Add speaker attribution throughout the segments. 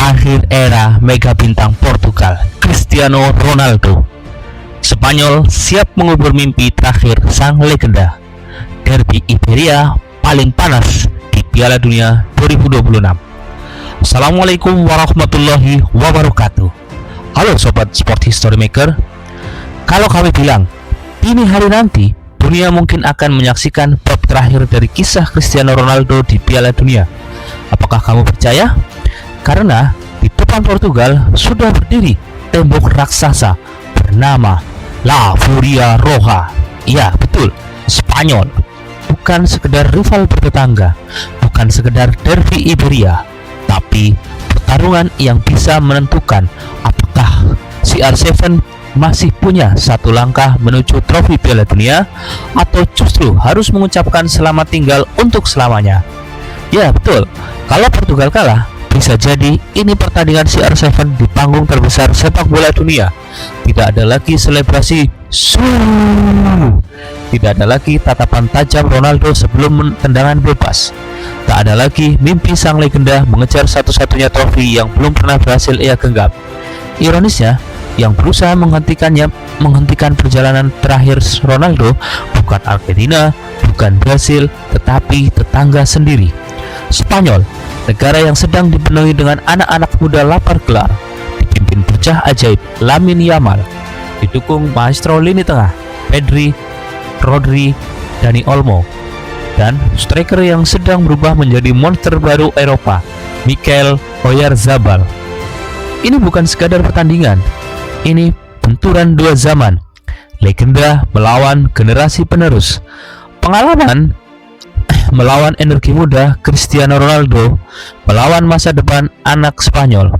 Speaker 1: akhir era mega bintang Portugal, Cristiano Ronaldo. Spanyol siap mengubur mimpi terakhir sang legenda. Derby Iberia paling panas di Piala Dunia 2026. Assalamualaikum warahmatullahi wabarakatuh. Halo Sobat Sport History Maker. Kalau kami bilang dini hari nanti dunia mungkin akan menyaksikan bab terakhir dari kisah Cristiano Ronaldo di Piala Dunia, apakah kamu percaya? Karena di depan Portugal sudah berdiri tembok raksasa bernama La Furia Roja. Ya betul, Spanyol. Bukan sekedar rival bertetangga, bukan sekedar derby Iberia, tapi pertarungan yang bisa menentukan apakah CR7 masih punya satu langkah menuju trofi Piala Dunia atau justru harus mengucapkan selamat tinggal untuk selamanya. Ya betul, kalau Portugal kalah, bisa jadi ini pertandingan CR7 di panggung terbesar sepak bola dunia. Tidak ada lagi selebrasi tidak ada lagi tatapan tajam Ronaldo sebelum tendangan bebas. Tak ada lagi mimpi sang legenda mengejar satu-satunya trofi yang belum pernah berhasil ia genggam. Ironisnya, yang berusaha menghentikan perjalanan terakhir Ronaldo bukan Argentina, bukan Brasil, tetapi tetangga sendiri, Spanyol. Negara yang sedang dipenuhi dengan anak-anak muda lapar gelar, dipimpin bocah ajaib Lamine Yamal, didukung maestro lini tengah Pedri, Rodri, Dani Olmo, dan striker yang sedang berubah menjadi monster baru Eropa, Mikel Oyarzabal. Ini bukan sekadar pertandingan, ini benturan dua zaman, legenda melawan generasi penerus, pengalaman melawan energi muda Cristiano Ronaldo, melawan masa depan anak Spanyol.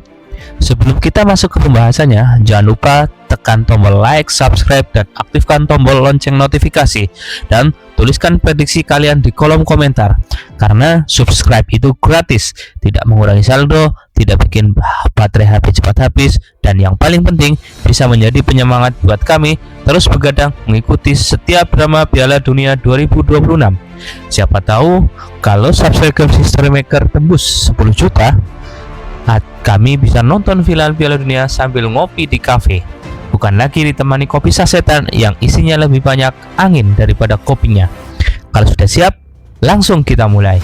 Speaker 1: Sebelum kita masuk ke pembahasannya, jangan lupa tekan tombol like, subscribe, dan aktifkan tombol lonceng notifikasi, dan tuliskan prediksi kalian di kolom komentar. Karena subscribe itu gratis, tidak mengurangi saldo, tidak bikin baterai HP cepat habis, dan yang paling penting bisa menjadi penyemangat buat kami terus begadang mengikuti setiap drama Piala Dunia 2026. Siapa tahu kalau subscriber History Maker tembus 10 juta, kami bisa nonton final Piala Dunia sambil ngopi di kafe, bukan lagi ditemani kopi sasetan yang isinya lebih banyak angin daripada kopinya. Kalau sudah siap, langsung kita mulai.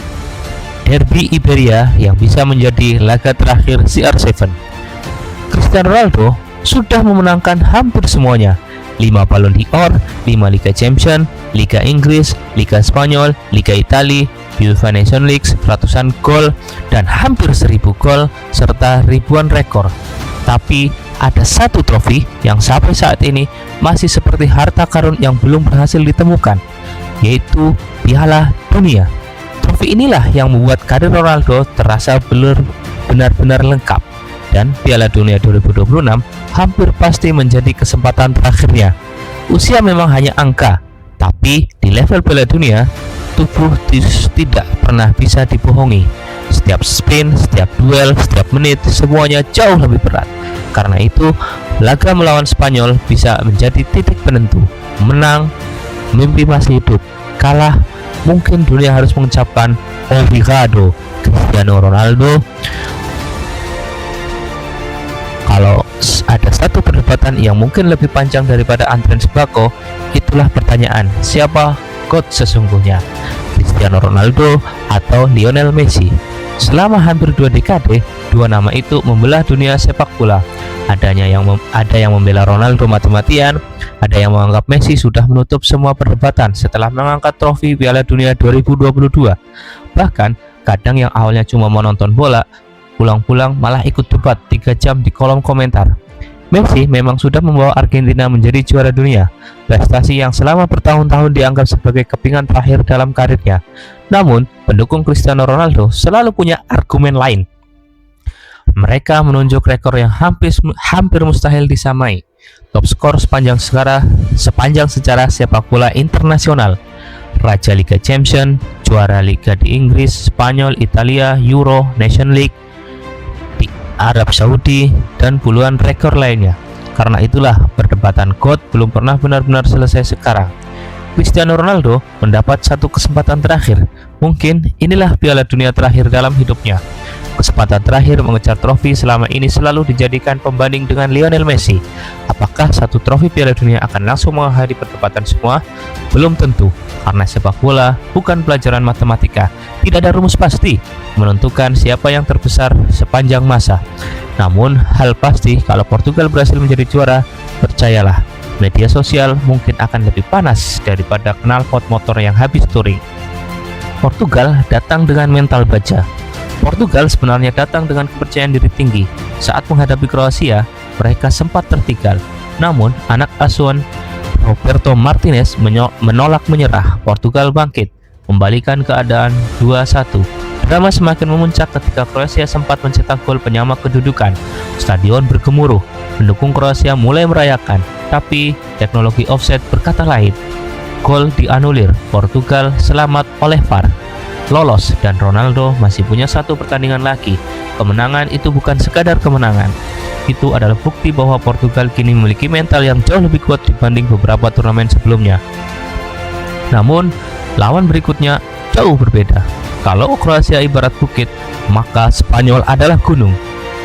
Speaker 1: Derby Iberia yang bisa menjadi laga terakhir CR7. Cristiano Ronaldo sudah memenangkan hampir semuanya. 5 Ballon d'Or, 5 Liga Champions, Liga Inggris, Liga Spanyol, Liga Italia, UEFA Nations League, ratusan gol, dan hampir 1000 gol, serta ribuan rekor. Tapi ada satu trofi yang sampai saat ini masih seperti harta karun yang belum berhasil ditemukan, yaitu Piala Dunia. Trofi inilah yang membuat karir Ronaldo terasa benar-benar lengkap, dan Piala Dunia 2026 hampir pasti menjadi kesempatan terakhirnya. Usia memang hanya angka, tapi di level Piala Dunia, tubuh tidak pernah bisa dibohongi. Setiap spin, setiap duel, setiap menit, semuanya jauh lebih berat. Karena itu, laga melawan Spanyol bisa menjadi titik penentu. Menang, mimpi masih hidup. Kalah, mungkin dunia harus mengucapkan obrigado Cristiano Ronaldo. Kalau ada satu perdebatan yang mungkin lebih panjang daripada antrian sembako, itulah pertanyaan, siapa GOAT sesungguhnya, Cristiano Ronaldo atau Lionel Messi? Selama hampir 2 dekade, dua nama itu membelah dunia sepak bola. Ada yang membela Ronaldo mati-matian, ada yang menganggap Messi sudah menutup semua perdebatan setelah mengangkat trofi Piala Dunia 2022. Bahkan, kadang yang awalnya cuma mau nonton bola, pulang-pulang malah ikut debat 3 jam di kolom komentar. Messi memang sudah membawa Argentina menjadi juara dunia, prestasi yang selama bertahun-tahun dianggap sebagai kepingan terakhir dalam karirnya. Namun, pendukung Cristiano Ronaldo selalu punya argumen lain. Mereka menunjuk rekor yang hampir mustahil disamai. Top skor sepanjang sejarah sepak bola internasional, Raja Liga Champions, juara Liga di Inggris, Spanyol, Italia, Euro, Nation League, Arab Saudi, dan puluhan rekor lainnya. Karena itulah perdebatan GOAT belum pernah benar-benar selesai sekarang. Cristiano Ronaldo mendapat satu kesempatan terakhir. Mungkin inilah Piala Dunia terakhir dalam hidupnya. kesempatan terakhir mengejar trofi selama ini selalu dijadikan pembanding dengan Lionel Messi. Apakah satu trofi Piala Dunia akan langsung menghadiri perdebatan semua? Belum tentu, karena sepak bola bukan pelajaran matematika. Tidak ada rumus pasti menentukan siapa yang terbesar sepanjang masa. Namun, hal pasti kalau Portugal berhasil menjadi juara, percayalah, media sosial mungkin akan lebih panas daripada knalpot motor yang habis touring. Portugal datang dengan mental baja. Portugal sebenarnya datang dengan kepercayaan diri tinggi. Saat menghadapi Kroasia, mereka sempat tertinggal. Namun, anak asuhan Roberto Martinez menolak menyerah. Portugal bangkit, membalikan keadaan 2-1. Drama semakin memuncak ketika Kroasia sempat mencetak gol penyama kedudukan. Stadion bergemuruh, pendukung Kroasia mulai merayakan, tapi teknologi offset berkata lain. Gol dianulir, Portugal selamat oleh VAR. Lolos, dan Ronaldo masih punya satu pertandingan lagi. Kemenangan itu bukan sekadar kemenangan. Itu adalah bukti bahwa Portugal kini memiliki mental yang jauh lebih kuat dibanding beberapa turnamen sebelumnya. Namun, lawan berikutnya jauh berbeda. Kalau Kroasia ibarat bukit, maka Spanyol adalah gunung.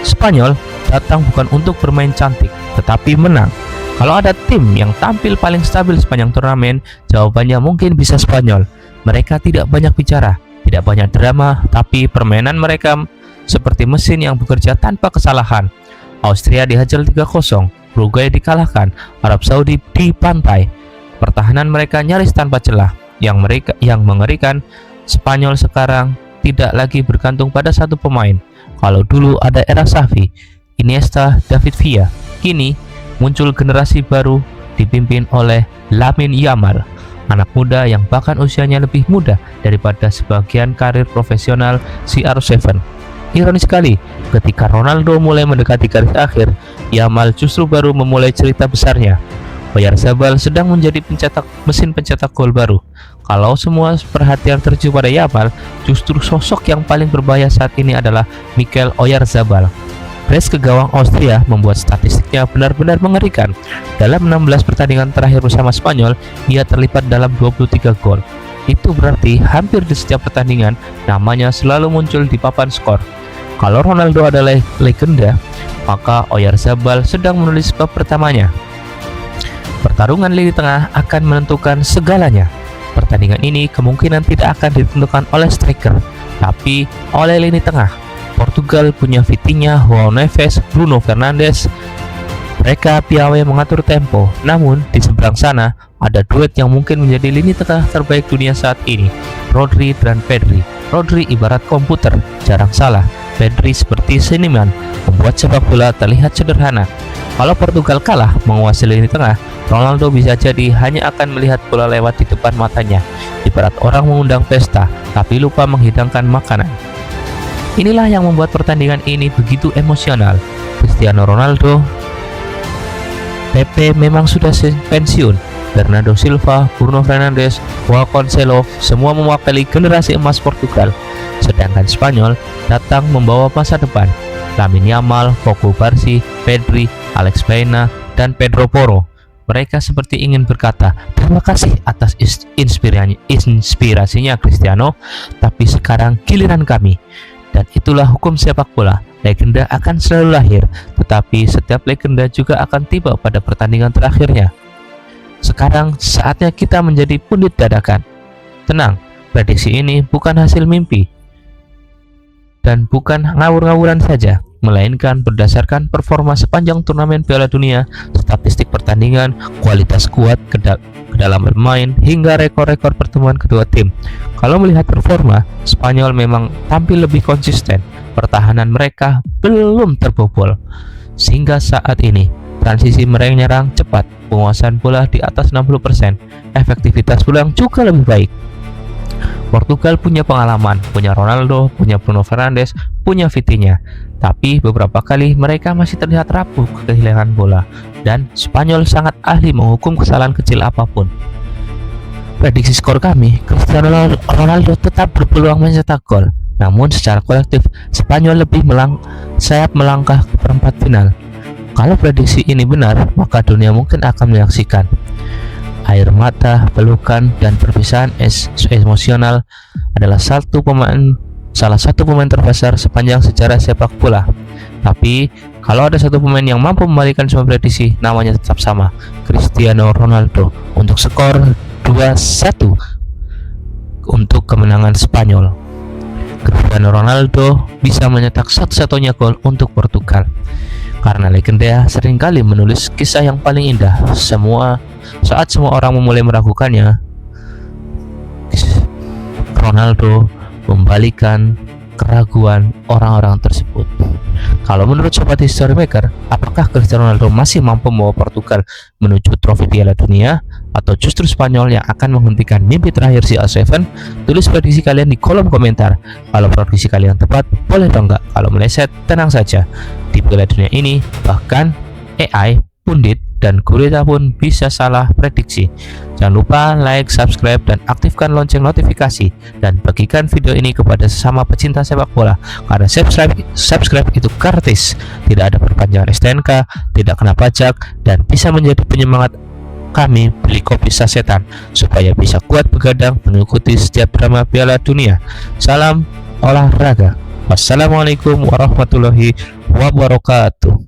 Speaker 1: Spanyol datang bukan untuk bermain cantik, tetapi menang. Kalau ada tim yang tampil paling stabil sepanjang turnamen, jawabannya mungkin bisa Spanyol. Mereka tidak banyak bicara, tidak banyak drama, tapi permainan mereka seperti mesin yang bekerja tanpa kesalahan. Austria dihajar 3-0, Uruguay dikalahkan, Arab Saudi dipantai. Pertahanan mereka nyaris tanpa celah. Yang mengerikan, Spanyol sekarang tidak lagi bergantung pada satu pemain. Kalau dulu ada era Xavi, Iniesta, David Villa, kini muncul generasi baru dipimpin oleh Lamine Yamal, anak muda yang bahkan usianya lebih muda daripada sebagian karir profesional CR7. Ironis sekali, ketika Ronaldo mulai mendekati garis akhir, Yamal justru baru memulai cerita besarnya. Oyarzabal sedang menjadi mesin pencetak gol baru. Kalau semua perhatian tertuju pada Yamal, justru sosok yang paling berbahaya saat ini adalah Mikel Oyarzabal. Brace ke gawang Austria membuat statistiknya benar-benar mengerikan. Dalam 16 pertandingan terakhir bersama Spanyol, ia terlibat dalam 23 gol. Itu berarti hampir di setiap pertandingan namanya selalu muncul di papan skor. Kalau Ronaldo adalah legenda, maka Oyarzabal sedang menulis bab pertamanya. Pertarungan lini tengah akan menentukan segalanya. Pertandingan ini kemungkinan tidak akan ditentukan oleh striker, tapi oleh lini tengah. Portugal punya Vitinha, João Neves, Bruno Fernandes. Mereka piawai mengatur tempo. Namun di seberang sana ada duet yang mungkin menjadi lini tengah terbaik dunia saat ini, Rodri dan Pedri. Rodri ibarat komputer, jarang salah. Pedri seperti seniman, membuat sepak bola terlihat sederhana. Kalau Portugal kalah menguasai lini tengah, Ronaldo bisa jadi hanya akan melihat bola lewat di depan matanya, ibarat orang mengundang pesta tapi lupa menghidangkan makanan. Inilah yang membuat pertandingan ini begitu emosional. Cristiano Ronaldo, Pepe memang sudah pensiun. Bernardo Silva, Bruno Fernandes, Joao Cancelo semua mewakili generasi emas Portugal. Sedangkan Spanyol datang membawa masa depan. Lamine Yamal, Pogba Barsi, Pedri, Alex Baena, dan Pedro Porro. Mereka seperti ingin berkata, terima kasih atas inspirasinya Cristiano, tapi sekarang giliran kami. Dan itulah hukum sepak bola. Legenda akan selalu lahir, tetapi setiap legenda juga akan tiba pada pertandingan terakhirnya. Sekarang saatnya kita menjadi pundit dadakan. Tenang, prediksi ini bukan hasil mimpi dan bukan ngawur-ngawuran saja, melainkan berdasarkan performa sepanjang turnamen Piala Dunia, statistik pertandingan, kualitas skuad, kedalaman pemain, hingga rekor-rekor pertemuan kedua tim. Kalau melihat performa, Spanyol memang tampil lebih konsisten. Pertahanan mereka belum terbobol. Sehingga saat ini, transisi mereka menyerang cepat, penguasaan bola di atas 60%, efektivitas bola yang juga lebih baik. Portugal punya pengalaman, punya Ronaldo, punya Bruno Fernandes, punya Vitinha, tapi beberapa kali mereka masih terlihat rapuh kehilangan bola, dan Spanyol sangat ahli menghukum kesalahan kecil apapun. Prediksi skor kami, Cristiano Ronaldo tetap berpeluang mencetak gol, namun secara kolektif Spanyol lebih sayap melangkah ke perempat final. Kalau prediksi ini benar, maka dunia mungkin akan menyaksikan air mata, pelukan, dan perpisahan emosional adalah satu salah satu pemain terbesar sepanjang sejarah sepak bola. Tapi kalau ada satu pemain yang mampu membalikan semua prediksi, namanya tetap sama, Cristiano Ronaldo, untuk skor 2-1 untuk kemenangan Spanyol. Cristiano Ronaldo bisa mencetak satu-satunya gol untuk Portugal. Karena legenda seringkali menulis kisah yang paling indah. Saat semua orang memulai meragukannya, Ronaldo membalikan keraguan orang-orang tersebut. Kalau menurut Sobat History Maker, apakah Cristiano Ronaldo masih mampu membawa Portugal menuju trofi Piala Dunia, atau justru Spanyol yang akan menghentikan mimpi terakhir CR7? Tulis prediksi kalian di kolom komentar. Kalau prediksi kalian tepat, boleh dong nggak? Kalau meleset, tenang saja. Di Piala Dunia ini, bahkan AI, pundit, dan gurita pun bisa salah prediksi. Jangan lupa like, subscribe, dan aktifkan lonceng notifikasi, dan bagikan video ini kepada sesama pecinta sepak bola, karena subscribe itu gratis, tidak ada perpanjangan STNK, tidak kena pajak, dan bisa menjadi penyemangat kami beli kopi sasetan supaya bisa kuat begadang mengikuti setiap drama Piala Dunia. Salam olahraga. Wassalamualaikum warahmatullahi wabarakatuh.